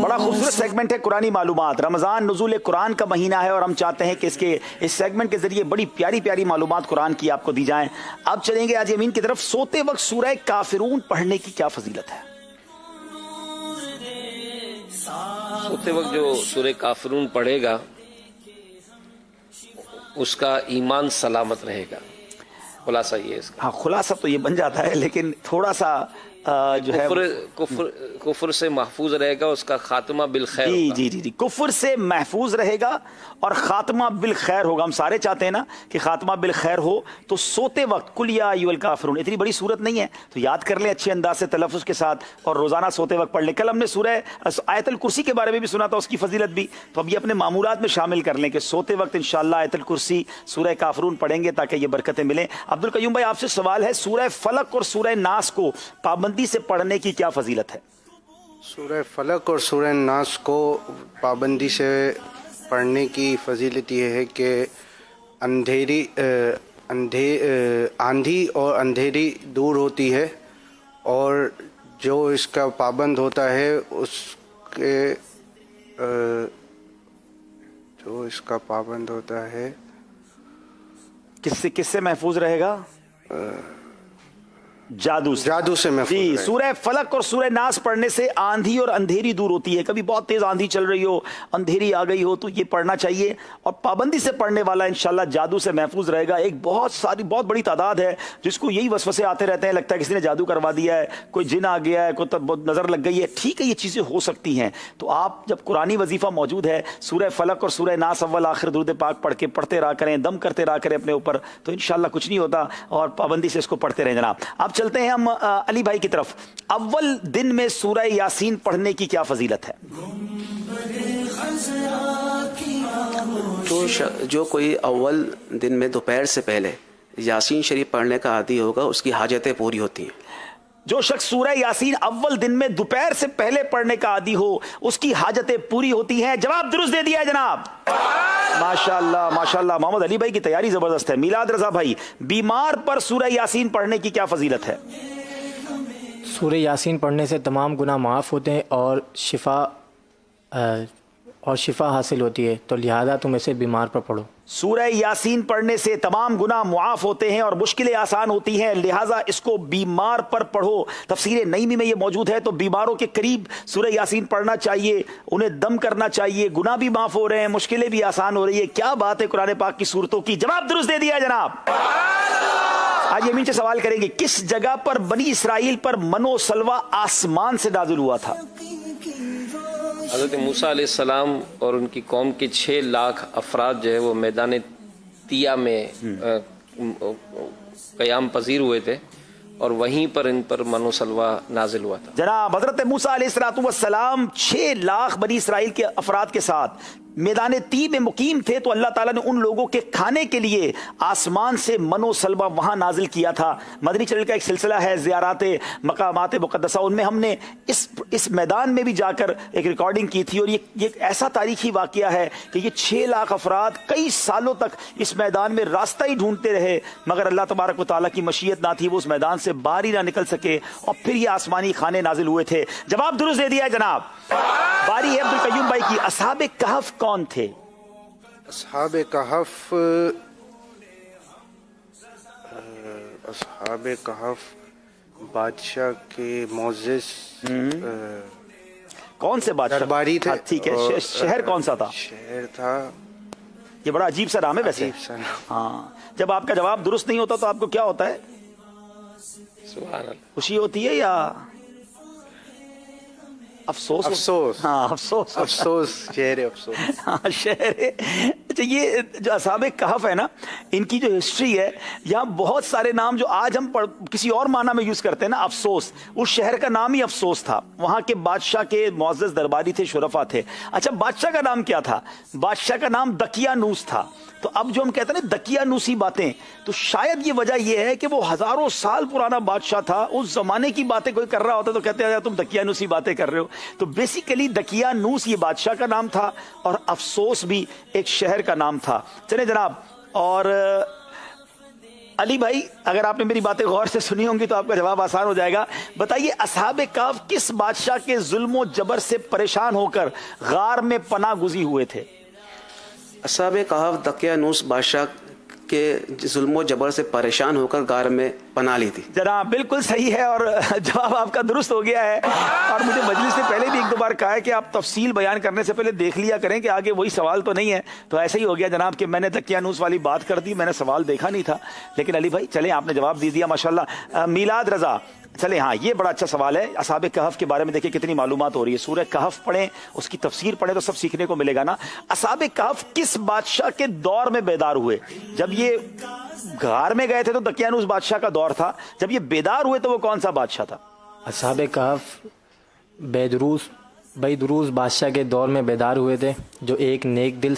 बड़ा खूबसूरत सेगमेंट है कुरानी मालूमात। रमज़ान नुज़ूल कुरान का महीना है और हम चाहते हैं कि इस सेगमेंट के जरिए बड़ी प्यारी प्यारी मालूमात कुरान की आपको दी जाएं। अब चलेंगे आज यमीन की तरफ। सोते वक्त सूरह काफिरून पढ़ने की क्या फजीलत है? सोते वक्त जो सूरह काफिरून पढ़ेगा उसका ईमान सलामत रहेगा। खुलासा ये इसका। हाँ, खुलासा तो ये बन जाता है, लेकिन थोड़ा सा जो है कुफर से महफूज रहेगा, उसका खात्मा बिल खैर होगा। जी, कुफर से महफूज रहेगा और खात्मा बिल खैर होगा। हम सारे चाहते हैं ना कि खात्मा बिल खैर हो। तो सोते वक्त कुल या अय्युहल काफिरून इतनी बड़ी सूरत नहीं है, तो याद कर लें अच्छे अंदाज से तलफ़्फ़ुज़ के साथ और रोजाना सोते वक्त पढ़ लें। कल हमने सूरह आयतुल कुर्सी के बारे में भी सुना था, उसकी फजीलत भी, तो अब ये अपने मामूलात में शामिल कर लें कि सोते वक्त इंशाअल्लाह आयतुल कुर्सी सूरह काफिरून पढ़ेंगे ताकि ये बरकतें मिलें। अब्दुल कयूम भाई, आपसे सवाल है, सूरह फलक और सूरह नास को पाबंदी से पढ़ने की क्या फजीलत है? सूरह फलक और सूरह नास को पाबंदी से पढ़ने की फजीलत ये है कि आंधी और अंधेरी दूर होती है और जो इसका पाबंद होता है उसके जो इसका पाबंद होता है किससे महफूज रहेगा? जादू से महफूज जी। सूरह फलक और सूरह नास पढ़ने से आंधी और अंधेरी दूर होती है। कभी बहुत तेज आंधी चल रही हो, अंधेरी आ गई हो, तो ये पढ़ना चाहिए। और पाबंदी से पढ़ने वाला इंशाल्लाह जादू से महफूज रहेगा। एक बहुत बड़ी तादाद है जिसको यही वसवसे आते रहते हैं, लगता है किसी ने जादू करवा दिया है, कोई जिन आ गया है, कोई नजर लग गई है। ठीक है, ये चीजें हो सकती हैं। तो आप जब कुरानी वजीफा मौजूद है, सूरह फलक और सूरह नास अव्वल आखिर दुरूद पाक पढ़ के पढ़ते रहा करें, दम करते रहा करें अपने ऊपर, तो इंशाल्लाह कुछ नहीं होता और पाबंदी से इसको पढ़ते रहें। जनाब, आप चलते हैं हम अली भाई की तरफ। अव्वल दिन में सूरह यासीन पढ़ने की क्या फजीलत है? जो कोई अव्वल दिन में दोपहर से पहले यासीन शरीफ पढ़ने का आदी होगा, उसकी हाजतें पूरी होती हैं। जो शख्स सूरह यासीन अव्वल दिन में दोपहर से पहले पढ़ने का आदी हो, उसकी हाजतें पूरी होती हैं। जवाब दुरुस्त दे दिया है जनाब। माशाअल्लाह माशाअल्लाह। मोहम्मद अली भाई की तैयारी जबरदस्त है। मिलाद रजा भाई, बीमार पर सूरह यासीन पढ़ने की क्या फजीलत है? सूरह यासीन पढ़ने से तमाम गुनाह माफ़ होते हैं और शिफा हासिल होती है, तो लिहाजा तुम इसे बीमार पर पढ़ो। सूरह यासीन पढ़ने से तमाम गुनाह मुआफ होते हैं और मुश्किलें आसान होती हैं, लिहाजा इसको बीमार पर पढ़ो। तफसीर नईमी में ये मौजूद है। तो बीमारों के करीब सूरह यासीन पढ़ना चाहिए, उन्हें दम करना चाहिए, गुनाह भी माफ हो रहे हैं, मुश्किलें भी आसान हो रही है। क्या बात है कुरान पाक की सूरतों की। जवाब दुरुस्त दे दिया जनाब। आज यमीन से सवाल करेंगे, किस जगह पर बनी इसराइल पर मनो सलवा आसमान से नाज़िल हुआ था? हज़रत मूसा अलैहिस्सलाम और उनकी कौम के 6 लाख अफराद जो है वो मैदान तिया में क़याम पजीर हुए थे और वहीं पर इन पर मनो सलवा नाजिल हुआ था। जनाब, हज़रत मूसा अलैहिस्सलाम 6 लाख बनी इसराइल के अफराद के साथ मैदान ती में मुकीम थे, तो अल्लाह ताला ने उन लोगों के खाने के लिए आसमान से मनो सलवा वहां नाजिल किया था। मदनी चैनल का एक सिलसिला है ज़ियारात मकामात मुक़द्दसा, उनमें हमने इस मैदान में भी जाकर एक रिकॉर्डिंग की थी। और ये ऐसा तारीखी वाक़या है कि ये 6 लाख अफराद कई सालों तक इस मैदान में रास्ता ही ढूंढते रहे, मगर अल्लाह तबारक व तआला की मशीयत ना थी, वो उस मैदान से बाहर ही ना निकल सके और फिर ये आसमानी खाने नाजिल हुए थे। जवाब दुरुस्त दे दिया जनाब। बारी है अब्दुल कयूम भाई की। असहाबे कहफ कौन थे? असहाबे कहफ बादशाह के मोअज़्ज़िज़ कौन से बादशाह? दरबारी थे। ठीक है, शहर कौन सा था? शहर था, ये बड़ा अजीब सा नाम है वैसे। हाँ, जब आपका जवाब दुरुस्त नहीं होता तो आपको क्या होता है? सुभान अल्लाह। खुशी होती है या अफसोस? हाँ, अफसोस। हाँ, शहर। अच्छा, ये जो असहाबे कहफ है ना, इनकी जो हिस्ट्री है, यहाँ बहुत सारे नाम जो आज हम किसी और माना में यूज करते हैं ना, अफसोस, उस शहर का नाम ही अफसोस था। वहाँ के बादशाह के मुअज़्ज़ज़ दरबारी थे, शुरफा थे। अच्छा, बादशाह का नाम क्या था? बादशाह का नाम दकियानूस था। तो अब जो हम कहते हैं ना दकियानूसी बातें, तो शायद ये वजह यह है कि वो हजारों साल पुराना बादशाह था, उस जमाने की बातें कोई कर रहा होता तो कहते हैं तुम दकियानूसी बातें कर रहे हो। तो बेसिकली दकियानूस ये बादशाह का नाम था और अफसोस भी एक शहर का नाम था। चले जनाब, और علی بھائی اگر آپ نے میری باتیں غور سے سنی ہوں گی تو آپ کا جواب آسان ہو جائے گا. بتائیے اصحاب کہف کس بادشاہ کے ظلم و جبر سے پریشان ہو کر غار میں پناہ گزین ہوئے تھے؟ اصحاب کہف دقیانوس بادشاہ کے ظلم و جبر سے پریشان ہو کر غار میں پناہ لی تھی. جناب بالکل صحیح ہے اور جواب آپ کا درست ہو گیا ہے. اور مجھے مجلس نے پہلے بھی ایک دو بار کہا ہے کہ آپ تفصیل بیان کرنے سے پہلے دیکھ لیا کریں کہ آگے وہی سوال تو نہیں ہے. تو ایسا ہی ہو گیا جناب کہ میں نے دقیانوس والی بات کر دی, میں نے سوال دیکھا نہیں تھا. لیکن علی بھائی چلیں آپ نے جواب دے دیا ماشاءاللہ. میلاد رضا چلے ہاں یہ بڑا اچھا سوال ہے. اصحاب کہف کے بارے میں دیکھیں کتنی معلومات ہو رہی ہے. سورہ کہف پڑھیں, اس کی تفسیر پڑھیں تو سب سیکھنے کو ملے گا نا. اصحاب کہف کس بادشاہ کے دور میں بیدار ہوئے؟ جب یہ غار میں گئے تھے تو دقیانوس بادشاہ کا دور تھا, جب یہ بیدار ہوئے تو وہ کون سا بادشاہ تھا؟ اصحاب کہف بیدروس بادشاہ کے دور میں بیدار ہوئے تھے, جو ایک نیک دل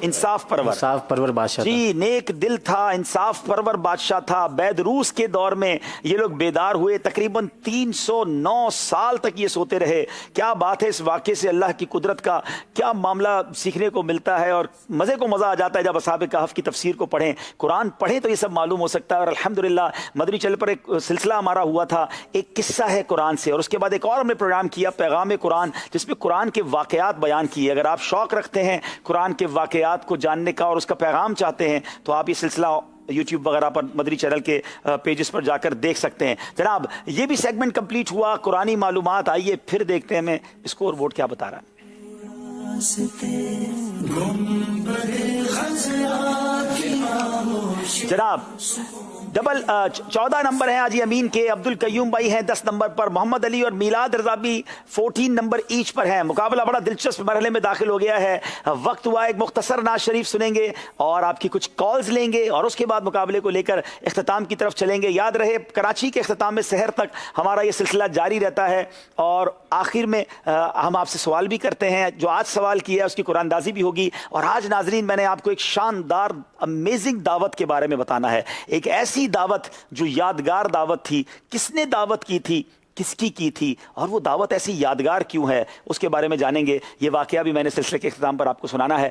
انصاف پرور بادشاہ تھا. جی نیک دل تھا, انصاف پرور بادشاہ تھا. بیدروس کے دور میں یہ لوگ بیدار ہوئے, تقریباً 309 سال تک یہ سوتے رہے. کیا بات ہے, اس واقعے سے اللہ کی قدرت کا کیا معاملہ سیکھنے کو ملتا ہے اور مزے کو مزہ آ جاتا ہے جب اصحاب کہف کی تفسیر کو پڑھیں, قرآن پڑھیں تو یہ سب معلوم ہو سکتا ہے. اور الحمدللہ مدنی چینل پر ایک سلسلہ ہمارا ہوا تھا, ایک قصہ ہے قرآن سے, اور اس کے بعد ایک اور ہم نے پروگرام کیا پیغام قرآن, جس میں قرآن کے واقعات بیان کیے. اگر آپ شوق رکھتے ہیں قرآن کے واقعات کو جاننے کا اور اس کا پیغام چاہتے ہیں تو آپ یہ سلسلہ یوٹیوب وغیرہ پر مدنی چینل کے پیجز پر جا کر دیکھ سکتے ہیں. جناب یہ بھی سیگمنٹ کمپلیٹ ہوا, قرآنی معلومات. آئیے پھر دیکھتے ہیں میں اسکور بورڈ کیا بتا رہا ہے. جناب 14 نمبر ہیں حاجی امین کے, عبد القیوم بھائی ہیں 10 نمبر پر, محمد علی اور میلاد رضا بھی 14 نمبر ایچ پر ہیں. مقابلہ بڑا دلچسپ مرحلے میں داخل ہو گیا ہے. وقت ہوا ایک مختصر نعت شریف سنیں گے اور آپ کی کچھ کالز لیں گے, اور اس کے بعد مقابلے کو لے کر اختتام کی طرف چلیں گے. یاد رہے کراچی کے اختتام میں سحر تک ہمارا یہ سلسلہ جاری رہتا ہے, اور آخر میں ہم آپ سے سوال بھی کرتے ہیں. جو آج سوال کیا ہے اس کی قرآن اندازی بھی ہوگی. اور آج ناظرین میں نے آپ کو ایک شاندار امیزنگ دعوت کے بارے میں بتانا ہے, ایک ایسی دعوت جو یادگار دعوت تھی. کس نے دعوت کی تھی, کس کی تھی, اور وہ دعوت ایسی یادگار کیوں ہے, اس کے بارے میں جانیں گے. یہ واقعہ بھی میں نے سلسلے کے اختتام پر آپ کو سنانا ہے.